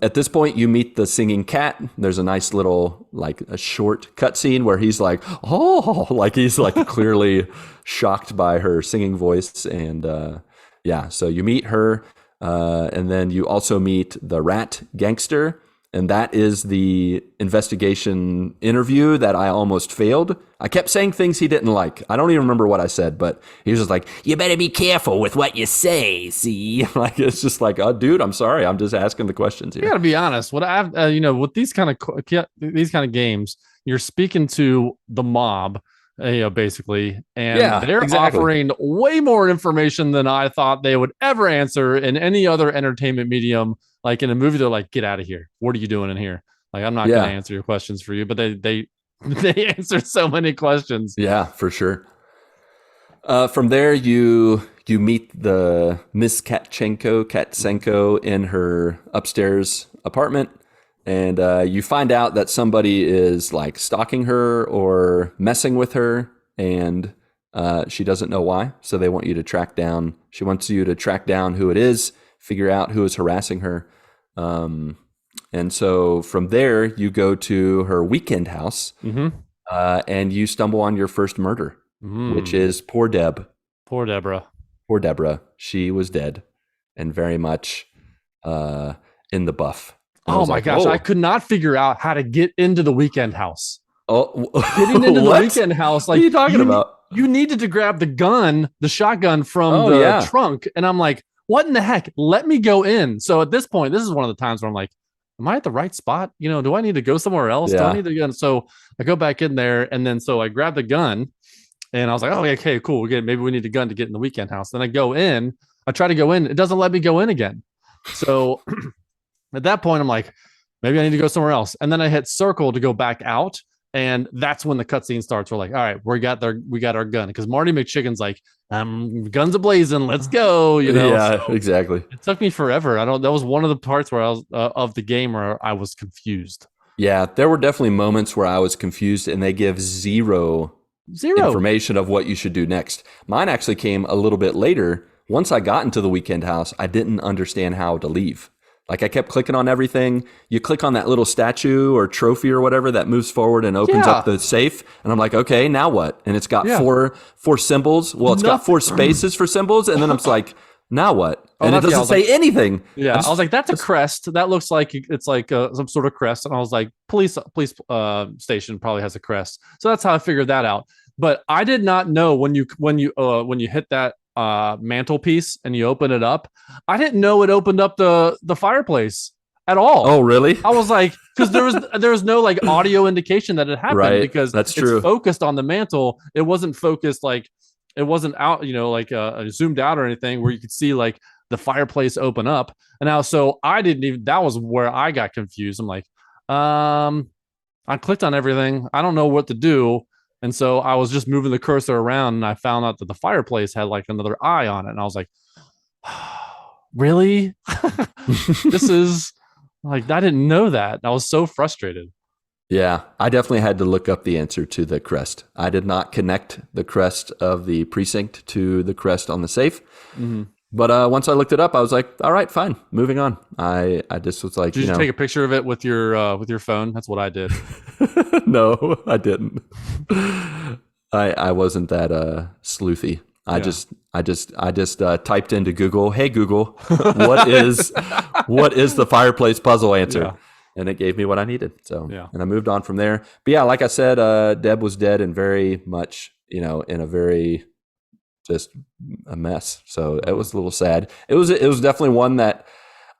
At this point, you meet the singing cat. There's a nice little, like a short cutscene where he's like, oh, like he's like clearly shocked by her singing voice. And so you meet her. And then you also meet the rat gangster. And that is the investigation interview that I almost failed. I kept saying things he didn't like. I don't even remember what I said, but he was just like, you better be careful with what you say, see? Like, it's just like, oh, dude, I'm sorry. I'm just asking the questions here. You gotta be honest. What I've, with these kind of games, you're speaking to the mob, basically, and they're offering way more information than I thought they would ever answer in any other entertainment medium. Like in a movie, they're like, get out of here. What are you doing in here? Like, I'm not going to answer your questions for you, but they answer so many questions. Yeah, for sure. From there, you meet the Miss Katsenko in her upstairs apartment. And you find out that somebody is like stalking her or messing with her. And she doesn't know why. So she wants you to track down who it is, figure out who is harassing her. And so from there, you go to her weekend house, and you stumble on your first murder, which is poor Deb. Poor Deborah. Poor Deborah. She was dead and very much in the buff. And oh my gosh. I could not figure out how to get into the weekend house. Oh, getting into the weekend house. Like, what are you talking about? You needed to grab the shotgun from the trunk. And I'm like, what in the heck? Let me go in. So at this point, this is one of the times where I'm like, am I at the right spot? Do I need to go somewhere else? Yeah. Do I need to go? So I go back in there, and then so I grab the gun, and I was like, oh, okay, cool. Maybe we need a gun to get in the weekend house. Then I go in. I try to go in. It doesn't let me go in again. So at that point, I'm like, maybe I need to go somewhere else. And then I hit circle to go back out. And that's when the cutscene starts. We're like, all right, we got our gun. Because Marty McChicken's like, guns a-blazing, let's go. Yeah, so exactly. It took me forever. That was one of the parts where I was of the game where I was confused. Yeah, there were definitely moments where I was confused, and they give zero information of what you should do next. Mine actually came a little bit later. Once I got into the weekend house, I didn't understand how to leave. Like I kept clicking on everything. You click on that little statue or trophy or whatever that moves forward and opens up the safe. And I'm like, okay, now what? And it's got four symbols. Well, it's got 4 spaces for symbols. And then I'm like, now what? And it doesn't say anything. Yeah, I was like, that's a crest. That looks like it's like some sort of crest. And I was like, police station probably has a crest. So that's how I figured that out. But I did not know when you hit that mantelpiece and you open it up, I didn't know it opened up the fireplace at all. Oh, really? I was like, because there was no like audio indication that it happened because that's true. It's focused on the mantle. It wasn't focused like it wasn't out, like zoomed out or anything where you could see like the fireplace open up. And now, so I didn't even. That was where I got confused. I'm like, I clicked on everything. I don't know what to do. And so I was just moving the cursor around and I found out that the fireplace had like another eye on it. And I was like, really? This is like, I didn't know that. I was so frustrated. Yeah, I definitely had to look up the answer to the crest. I did not connect the crest of the precinct to the crest on the safe. Mm-hmm. But once I looked it up, I was like, all right, fine, moving on. I just was like, did you take a picture of it with your phone? That's what I did. No, I didn't. I wasn't that sleuthy. I just typed into Google, "Hey Google, what is the fireplace puzzle answer?" Yeah. And it gave me what I needed. So, and I moved on from there. But yeah, like I said, Deb was dead and very much, in a very just a mess. So it was a little sad. It was definitely one that,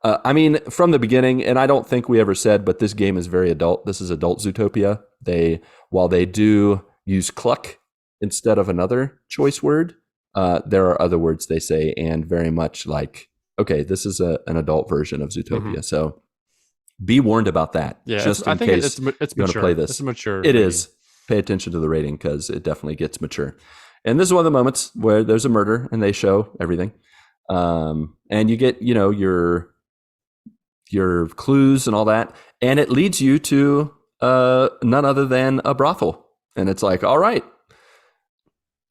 I mean, from the beginning, and I don't think we ever said, but this game is very adult. This is adult Zootopia. While they do use cluck instead of another choice word, there are other words they say, and very much like, okay, this is an adult version of Zootopia. Mm-hmm. So be warned about that. Yeah, just in case it's you want to play this. It's mature. It is. Pay attention to the rating because it definitely gets mature. And this is one of the moments where there's a murder and they show everything. And you get, your clues and all that. And it leads you to none other than a brothel. And it's like, all right.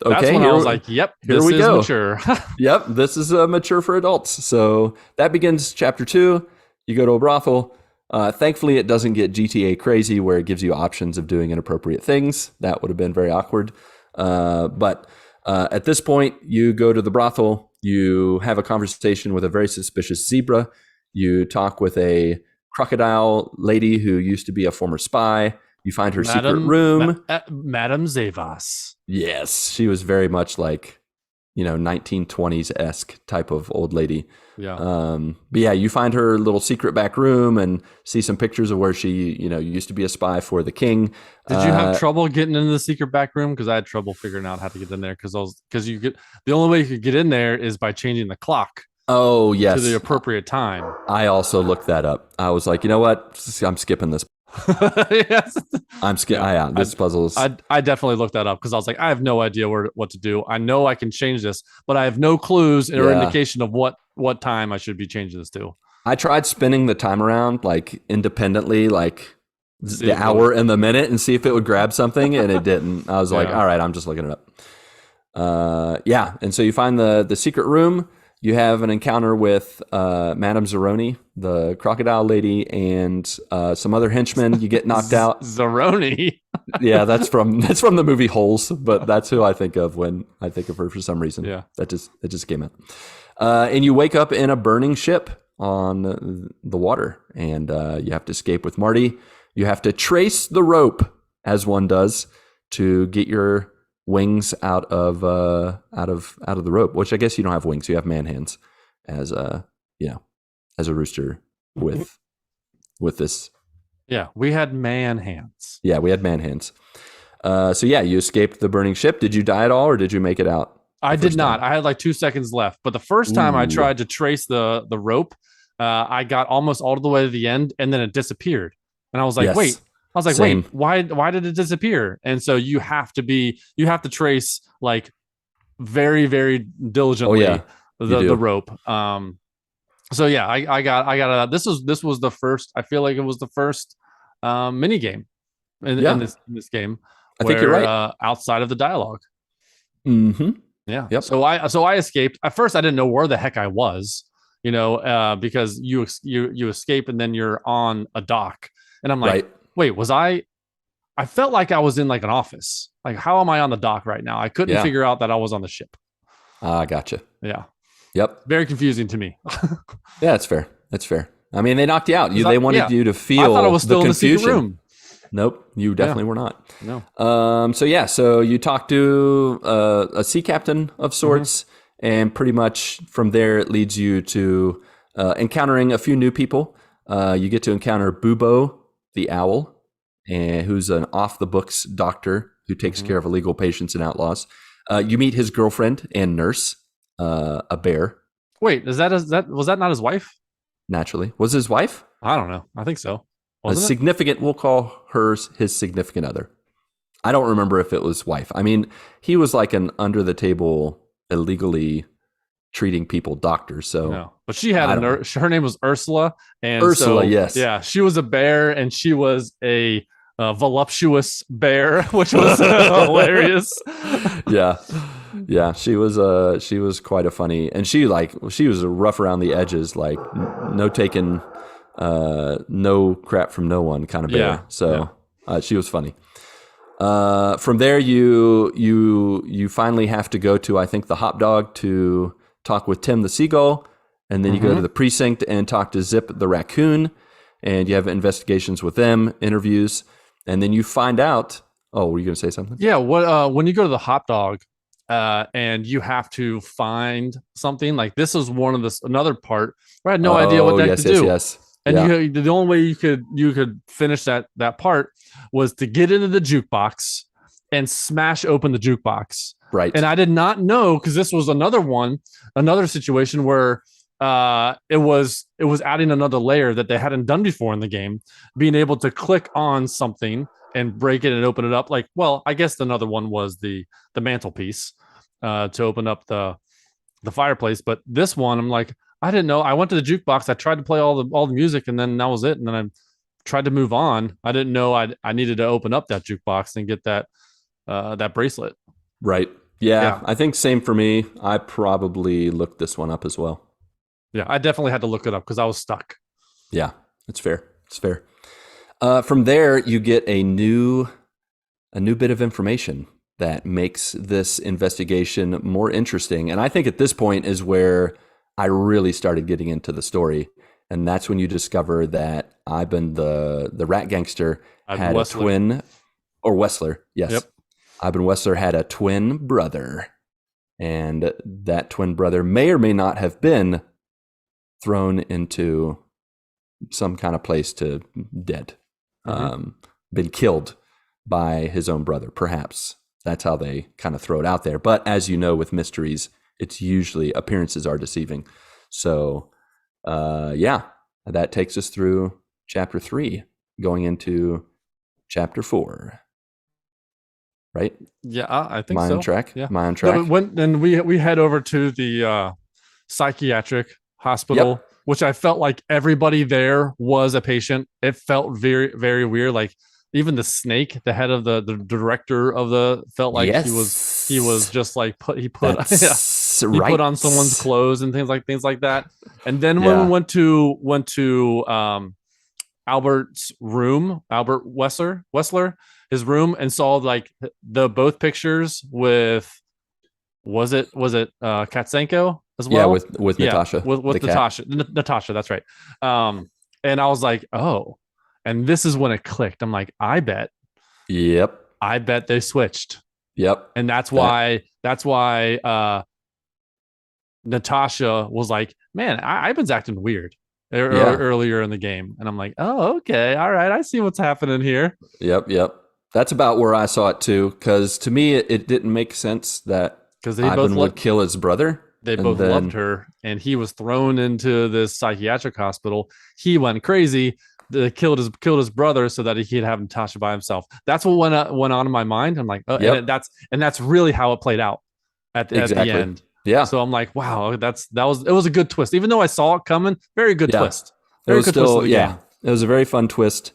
Okay, that's when I was like, yep, here we go. Mature. Yep, this is mature for adults. So that begins chapter 2. You go to a brothel. Thankfully, it doesn't get GTA crazy where it gives you options of doing inappropriate things. That would have been very awkward. But at this point, you go to the brothel. You have a conversation with a very suspicious zebra. You talk with a crocodile lady who used to be a former spy. You find her secret room. Madame Zavas. Yes, she was very much like, 1920s-esque type of old lady. Yeah. But yeah, you find her little secret back room and see some pictures of where she, used to be a spy for the king. Did you have trouble getting into the secret back room? Because I had trouble figuring out how to get in there. Because the only way you could get in there is by changing the clock. Oh yes, to the appropriate time. I also looked that up. I was like, you know what? I'm skipping this. Yes. I'm skipping. This puzzle is. I definitely looked that up because I was like, I have no idea what to do. I know I can change this, but I have no clues or indication of what time I should be changing this to. I tried spinning the time around like independently, like the hour and the minute, and see if it would grab something, and it didn't. I was like, all right, I'm just looking it up. And so you find the secret room. You have an encounter with Madame Zeroni, the crocodile lady, and some other henchmen. You get knocked out. Zeroni. Yeah, that's from the movie Holes, but that's who I think of when I think of her for some reason. Yeah, that just came out. And you wake up in a burning ship on the water, and you have to escape with Marty. You have to trace the rope, as one does, to get your wings out of the rope, which I guess you don't have wings, you have man hands as a rooster with this. Yeah, we had man hands. Yeah, we had man hands. So yeah, you escaped the burning ship. Did you die at all, or did you make it out? I did not. I had like 2 seconds left, but the first time I tried to trace the rope, I got almost all the way to the end, and then it disappeared. And I was like, wait. I was like, Same. wait, why did it disappear? And so you have to trace like very, very diligently the rope. So yeah, I got this was the first, I feel like it was the first mini game in this game. I think you're right. Outside of the dialogue. Mm-hmm. Yeah. Yep. So I escaped. At first I didn't know where the heck I was. because you escape and then you're on a dock. And I'm like, Right. wait, I felt like I was in like an office. Like, how am I on the dock right now? I couldn't Yeah. figure out that I was on the ship. Gotcha. Yeah. Yep. Very confusing to me. Yeah, that's fair. That's fair. I mean, they knocked you out. They wanted you to feel I thought I was still the in the secret confusion. room. Nope, you definitely were not. No. So you talk to a sea captain of sorts, and pretty much from there it leads you to encountering a few new people. You get to encounter Bubo the owl, who's an off-the-books doctor who takes care of illegal patients and outlaws. You meet his girlfriend and nurse, a bear. Wait, was that not his wife? Naturally, was his wife? I don't know. I think so. We'll call her his significant other. I don't remember if it was wife. I mean, he was like an under the table, illegally treating people doctor. So, no. But she had her name was Ursula, and Ursula, yes, yeah, she was a bear, and she was a voluptuous bear, which was hilarious. Yeah, she was quite a funny, and she was a rough around the edges, like no taking, no crap from no one kind of bear. Yeah. So she was funny. From there, you finally have to go to, I think, the Hop Dog to talk with Tim the Seagull, and then you go to the precinct and talk to Zip the Raccoon, and you have investigations with them, interviews, and then you find out. Oh, were you going to say something? Yeah. When you go to the Hop Dog, and you have to find something, like this is another part where I had no idea what that to do. Yes. And the only way you could finish that part was to get into the jukebox and smash open the jukebox. Right. And I did not know, because this was another situation where it was adding another layer that they hadn't done before in the game, being able to click on something and break it and open it up. Like, well, I guess another one was the mantelpiece to open up the fireplace. But this one, I'm like, I didn't know. I went to the jukebox. I tried to play all the music, and then that was it. And then I tried to move on. I didn't know I needed to open up that jukebox and get that bracelet. Right. Yeah. I think same for me. I probably looked this one up as well. Yeah, I definitely had to look it up because I was stuck. Yeah, it's fair. It's fair. From there, you get a new bit of information that makes this investigation more interesting. And I think at this point is where I really started getting into the story. And that's when you discover that Ivan, the rat gangster, had a twin, or Wessler. Yes. Yep. Ivan Wessler had a twin brother. And that twin brother may or may not have been thrown into some kind of place to dead, been killed by his own brother, perhaps. That's how they kind of throw it out there. But as you know, with mysteries, it's usually appearances are deceiving. So, that takes us through chapter 3, going into chapter 4. Right? Yeah, I think so. Am I on track? Then we head over to the psychiatric hospital, which I felt like everybody there was a patient. It felt very, very weird. Like even the snake, the head of the director of felt like he was just like he put on someone's clothes and things like that. And then when we went to Albert's room, Albert Wessler, his room, and saw like both pictures with was it Katsenko as well? Yeah, with Natasha. With Natasha, that's right. And I was like, oh, and this is when it clicked. I'm like, I bet they switched. Yep. And that's why Natasha was like, man, Ivan's acting weird earlier in the game. And I'm like, oh, okay. All right. I see what's happening here. Yep. That's about where I saw it too. Because to me, it didn't make sense that Ivan would kill his brother. They both loved her, and he was thrown into this psychiatric hospital. He went crazy. They killed his brother so that he could have Natasha by himself. That's what went on in my mind. I'm like, and that's really how it played out at the end. Yeah. So I'm like, wow, it was a good twist. Even though I saw it coming, very good twist. Very good twist. It was a very fun twist.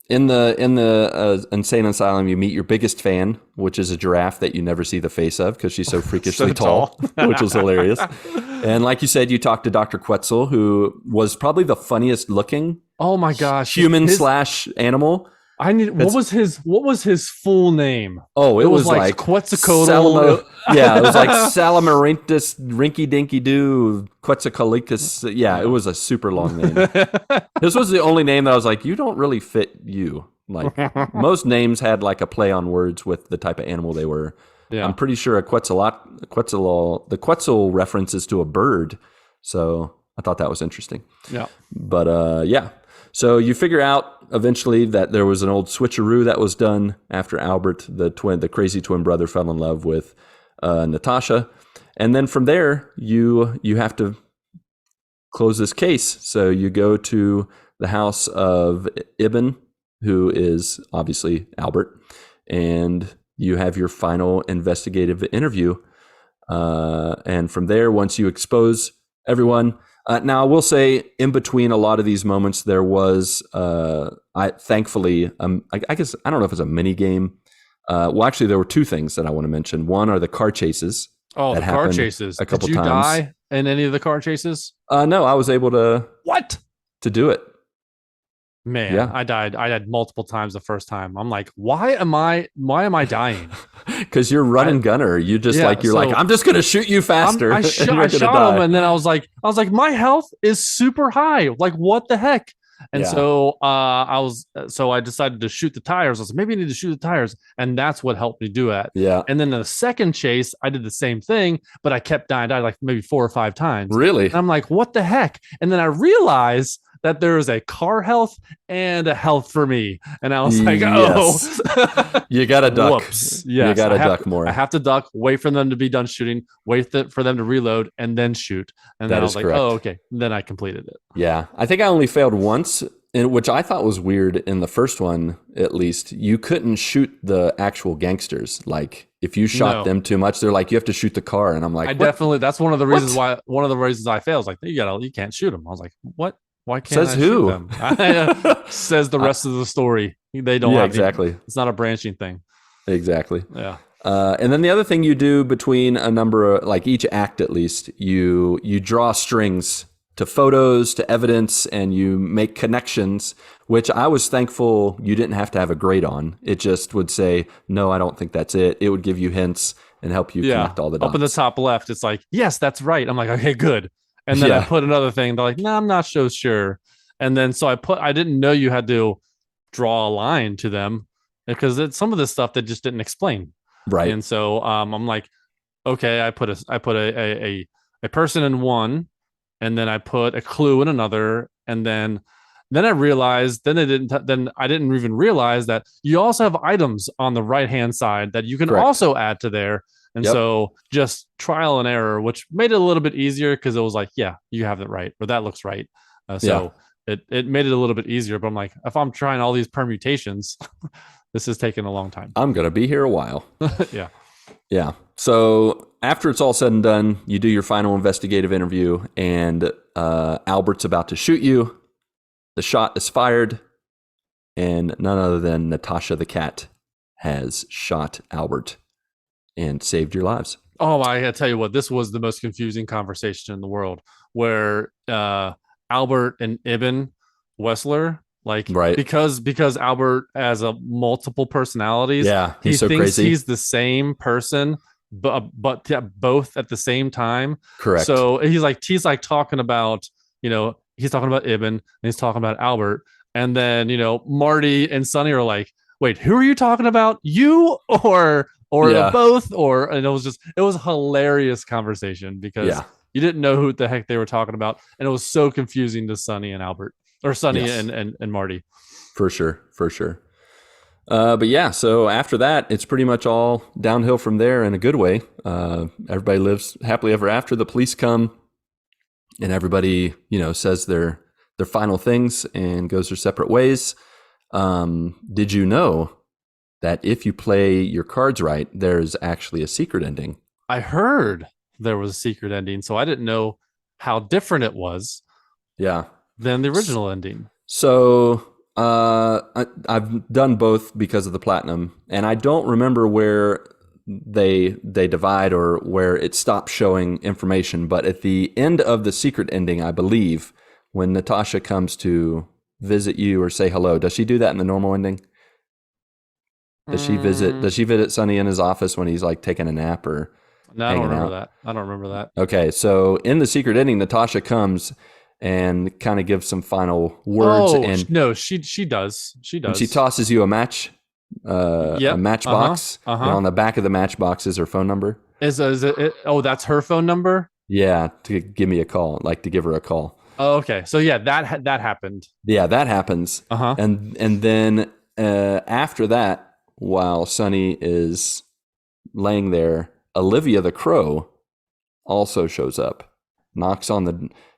In the insane asylum, you meet your biggest fan, which is a giraffe that you never see the face of because she's so freakishly So tall. which was hilarious. And like you said, you talked to Dr. Quetzal, who was probably the funniest looking Oh my gosh. human slash animal. What was his full name? Oh, it was like Quetzalcoatl. Yeah, it was like Salamarintus Rinky Dinky Doo Quetzalcoatlus. Yeah, it was a super long name. This was the only name that I was like, you don't really fit you. Like most names had like a play on words with the type of animal they were. Yeah. I'm pretty sure the Quetzal references to a bird. So I thought that was interesting. Yeah. But yeah. So you figure out eventually that there was an old switcheroo that was done after Albert, the crazy twin brother, fell in love with Natasha. And then from there, you have to close this case. So you go to the house of Ibn, who is obviously Albert, and you have your final investigative interview. And from there, once you expose everyone, now I will say, in between a lot of these moments, there was, thankfully, I guess I don't know if it's a mini game. Well, actually, there were two things that I want to mention. One are the car chases. Oh, the car chases! A couple Did you times. die in any of the car chases? No, I was able to do it. Man, Yeah. I died multiple times the first time. I'm like, why am I dying? Because you're run and gunner. You just Yeah, you're like, I'm just gonna shoot you faster. I shot him, and then I was like, my health is super high. Like, what the heck? And Yeah. so I decided to shoot the tires. I was like, maybe I need to shoot the tires, and that's what helped me do it. Yeah. And then the second chase, I did the same thing, but I kept dying. I died like maybe 4 or 5 times. Really? And I'm like, what the heck? And then I realized that there is a car health and a health for me. And I was like, Yes. You got to duck. Whoops. Yes, you got to duck more. I have to duck, wait for them to be done shooting, wait for them to reload, and then shoot. And then I was like, correct. oh, okay. And then I completed it. Yeah. I think I only failed once, which I thought was weird in the first one, at least. You couldn't shoot the actual gangsters. Like, if you shot them too much, they're like, you have to shoot the car. And I'm like, that's one of the reasons I failed. It's like, you can't shoot them. I was like, what? Why can't Says I who? shoot them? Says the rest of the story. They don't have exactly. It's not a branching thing. Exactly. Yeah. And then the other thing you do between a number of, like each act at least, you draw strings to photos, to evidence, and you make connections, which I was thankful you didn't have to have a grade on. It just would say, no, I don't think that's it. It would give you hints and help you connect all the dots. Up in the top left, it's like, yes, that's right. I'm like, okay, good. And then I put another thing. They're like, no, I'm not so sure. And then so I didn't know you had to draw a line to them because it's some of this stuff that just didn't explain. Right. And so I'm like, okay, I put a person in one, and then I put a clue in another, and then I realized then I didn't even realize that you also have items on the right hand side that you can also add to there. And so just trial and error, which made it a little bit easier because it was like, yeah, you have it right, or that looks right. It made it a little bit easier. But I'm like, if I'm trying all these permutations, this is taking a long time. I'm going to be here a while. Yeah. Yeah. So after it's all said and done, you do your final investigative interview, and Albert's about to shoot you. The shot is fired, and none other than Natasha the cat has shot Albert and saved your lives. Oh, I gotta tell you what, this was the most confusing conversation in the world, where Albert and Ibn Wessler, like, because Albert has a multiple personalities. Yeah, he so thinks crazy. He's the same person, but both at the same time. Correct. So he's like talking about, he's talking about Ibn and he's talking about Albert, and then Marty and Sonny are like, wait, who are you talking about? You or both? And it was a hilarious conversation because you didn't know who the heck they were talking about, and it was so confusing to Sonny and Albert, or Sonny and Marty. For sure. But yeah, so after that, it's pretty much all downhill from there in a good way. Everybody lives happily ever after. The police come, and everybody, says their final things and goes their separate ways. Did you know that if you play your cards right, there's actually a secret ending? I heard there was a secret ending, so I didn't know how different it was than the original ending. So I've done both because of the platinum, and I don't remember where they divide or where it stops showing information. But at the end of the secret ending, I believe, when Natasha comes to visit you or say hello, does she do that in the normal ending? Does she visit? Does she visit Sonny in his office when he's like taking a nap or No, I don't hanging remember out? that. I don't remember that. Okay, so in the secret ending, Natasha comes and kind of gives some final words, Oh and no, she does. She she does. tosses you a Yep. matchbox, and on the back of the matchbox is her phone number. Is it? Oh, that's her phone number. Yeah, to give me a call, like to give her a call. Oh, okay. So yeah, that happened. Yeah, that happens, Uh huh. and then after that, while Sonny is laying there, Olivia the Crow also shows up.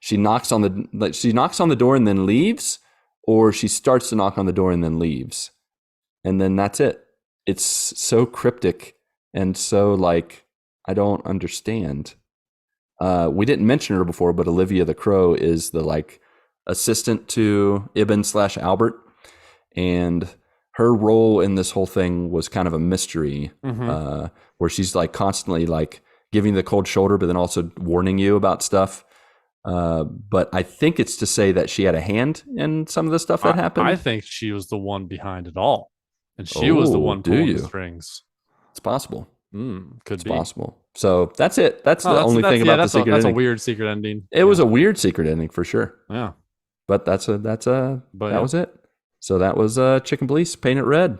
She knocks on the door and then leaves, or she starts to knock on the door and then leaves. And then that's it. It's so cryptic and so like I don't understand. We didn't mention her before, but Olivia the Crow is the like assistant to Ibn/Albert, and her role in this whole thing was kind of a mystery, where she's like constantly like giving the cold shoulder, but then also warning you about stuff. But I think it's to say that she had a hand in some of the stuff that happened. I think she was the one behind it all, and she was the one pulling the strings. It's possible. Could be possible. So that's it. That's the only thing about the secret ending. That's a weird secret ending. It was a weird secret ending for sure. Yeah. But that was it. So that was Chicken Police, Paint It Red.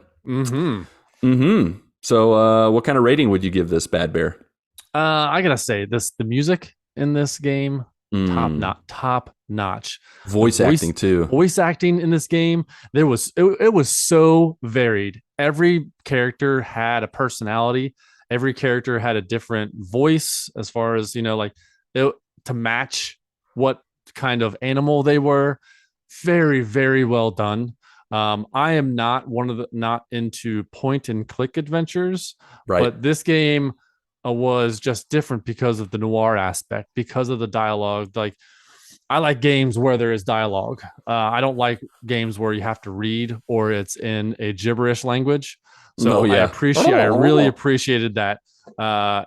So what kind of rating would you give this Bad Bear? I gotta say the music in this game, top notch. Voice acting too. Voice acting in this game, it was so varied. Every character had a personality. Every character had a different voice as far as, to match what kind of animal they were. Very, very well done. I am not into point and click adventures, right. But this game was just different because of the noir aspect, because of the dialogue. Like, I like games where there is dialogue. I don't like games where you have to read or it's in a gibberish language. So I really appreciated that.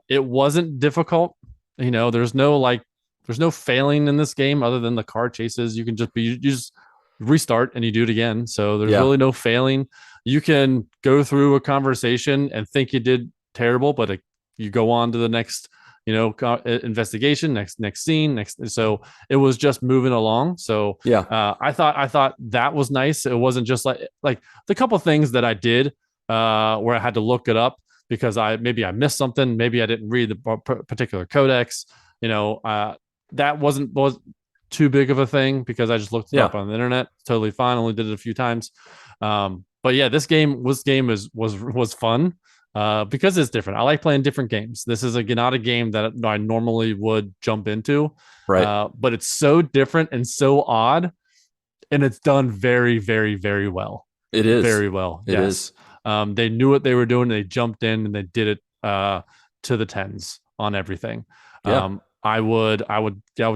It wasn't difficult. There's no failing in this game other than the car chases. You just restart and you do it again. So there's really no failing. You can go through a conversation and think you did terrible, but you go on to the next, investigation, next scene, So it was just moving along. So I thought that was nice. It wasn't just like the couple things that I did where I had to look it up because I missed something. Maybe I didn't read the particular codex. That was too big of a thing because I just looked it up on the internet. Totally fine. Only did it a few times. But yeah, this game was fun because it's different. I like playing different games. This is not a game that I normally would jump into. Right. But it's so different and so odd, and it's done very, very, very well. It is very well. It is. They knew what they were doing. They jumped in and they did it to the tens on everything. Yeah. I would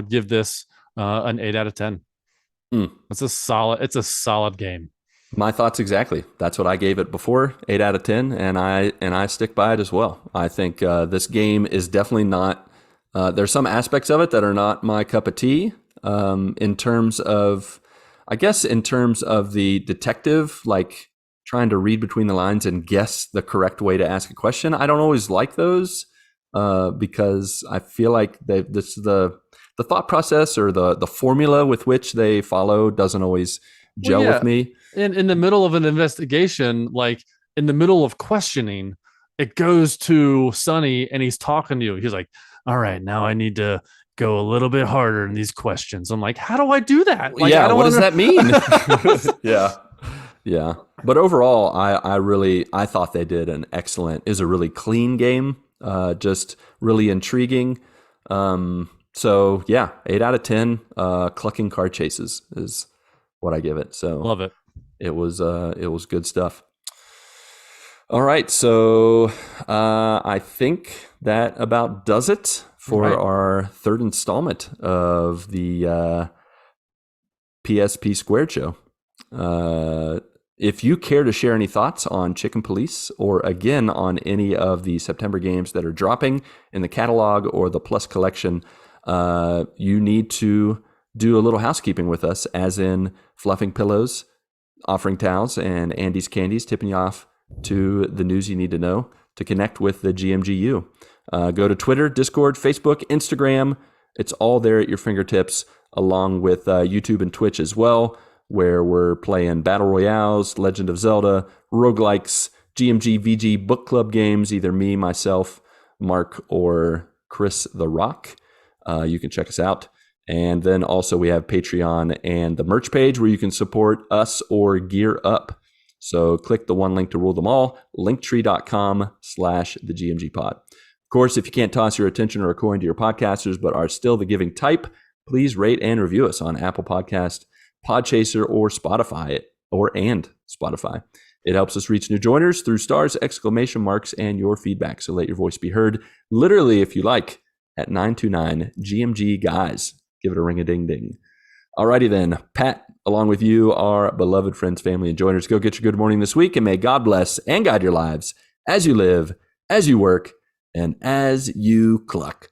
give this an 8 out of 10. It's a solid game. My thoughts exactly. That's what I gave it before, 8 out of 10, and I stick by it as well. I think this game is definitely not. There's some aspects of it that are not my cup of tea. In terms of the detective, like trying to read between the lines and guess the correct way to ask a question. I don't always like those because I feel like the thought process or the formula with which they follow doesn't always gel with me. In the middle of an investigation, like in the middle of questioning, it goes to Sonny and he's talking to you. He's like, all right, now I need to go a little bit harder in these questions. I'm like, how do I do that? Like, what does that mean? Yeah. But overall, I thought they did an excellent, is a really clean game, just really intriguing. So yeah, 8 out of 10, clucking car chases is what I give it. So love it. It was good stuff. All right. So, I think that about does it for our third installment of the PSP Squared Show. If you care to share any thoughts on Chicken Police or again on any of the September games that are dropping in the catalog or the Plus collection, you need to do a little housekeeping with us, as in fluffing pillows, offering towels, and Andy's Candies, tipping you off to the news you need to know to connect with the GMGU. Go to Twitter, Discord, Facebook, Instagram. It's all there at your fingertips, along with YouTube and Twitch as well, where we're playing Battle Royales, Legend of Zelda, roguelikes, GMG, VG book club games, either me, myself, Marc, or Chris the Rock. You can check us out. And then also we have Patreon and the merch page where you can support us or gear up. So click the one link to rule them all, linktree.com/thegmgpod. Of course, if you can't toss your attention or a coin to your podcasters, but are still the giving type, please rate and review us on Apple Podcast, Podchaser, or Spotify, and Spotify. It helps us reach new joiners through stars, exclamation marks, and your feedback. So let your voice be heard, literally, if you like, at 929 GMG Guys. Give it a ring-a-ding-ding. Alrighty then, Pat, along with you, our beloved friends, family, and joiners, go get your good morning this week, and may God bless and guide your lives as you live, as you work, and as you cluck.